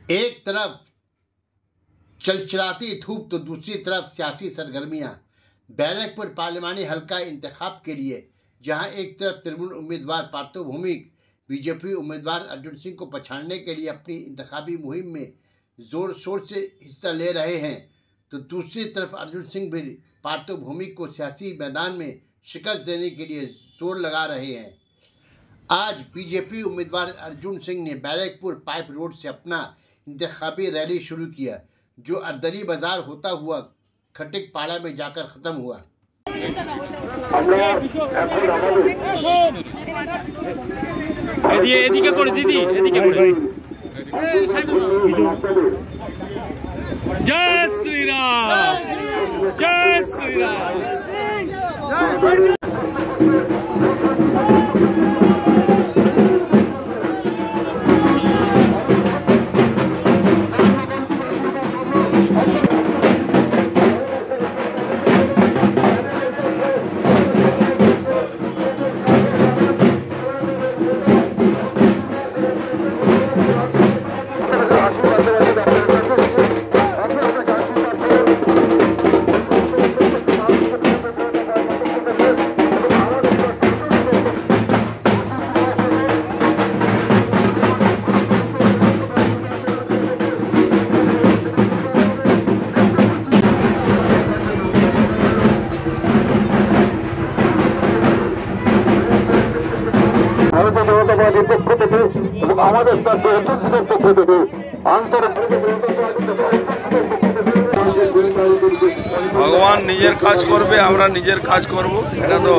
एक तरफ चलचलाती धूप तो दूसरी तरफ सियासी सरगर्मियां। बैरकपुर पार्लिमानी हल्का इंतखाब के लिए जहां एक तरफ तृणमूल उम्मीदवार पार्थो भौमिक बीजेपी उम्मीदवार अर्जुन सिंह को पछाड़ने के लिए अपनी इंतखाबी मुहिम में जोर शोर से हिस्सा ले रहे हैं, तो दूसरी तरफ अर्जुन सिंह भी पार्थो भौमिक को सियासी मैदान में शिकस्त देने के लिए जोर लगा रहे हैं। आज बीजेपी उम्मीदवार अर्जुन सिंह ने बैरकपुर पाइप रोड से अपना इंतखाबी रैली शुरू किया, जो अर्दली बाजार होता हुआ खटिक पाड़ा में जाकर खत्म हुआ। এদিকে করে দিদি, এদিকে করে। জয় শ্রীরাম, জয় শ্রীরাম। ভগবান নিজের কাজ করবে, আমরা নিজের কাজ করব, এটা তো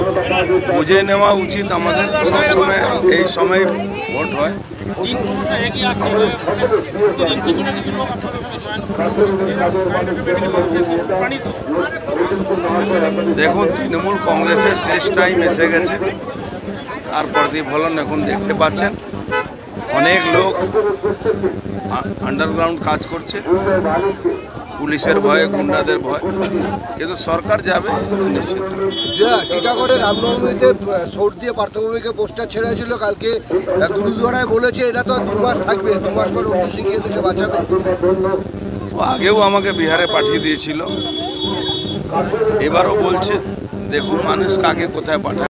বুঝে নেওয়া উচিত আমাদের। সব সময় এই সময় ভোট হয়। দেখুন, তৃণমূল কংগ্রেসের শেষ টাইম এসে গেছে। আর প্রতিফলন এখন দেখতে পাচ্ছেন, অনেক লোক আন্ডারগ্রাউন্ড কাজ করছে পুলিশের ভয়ে, গুন্ডাদের ভয়, কিন্তু সরকার যাবে নিশ্চিত। টিটাগড়ে রামনবমীতে সৌর দিয়ে পার্থভূমিকে পোস্টার ছেড়েছিল, কালকে গুরুদুয়ারায় বলেছে এরা তো 2 মাস থাকবে, 2 মাস পর অগ্নি সিংহে থেকে বাঁচাবে। আগেও আমাকে বিহারে পাঠিয়ে দিয়েছিল, এবারও বলছে। দেখুন মানুষ কাকে কোথায় পাঠায়।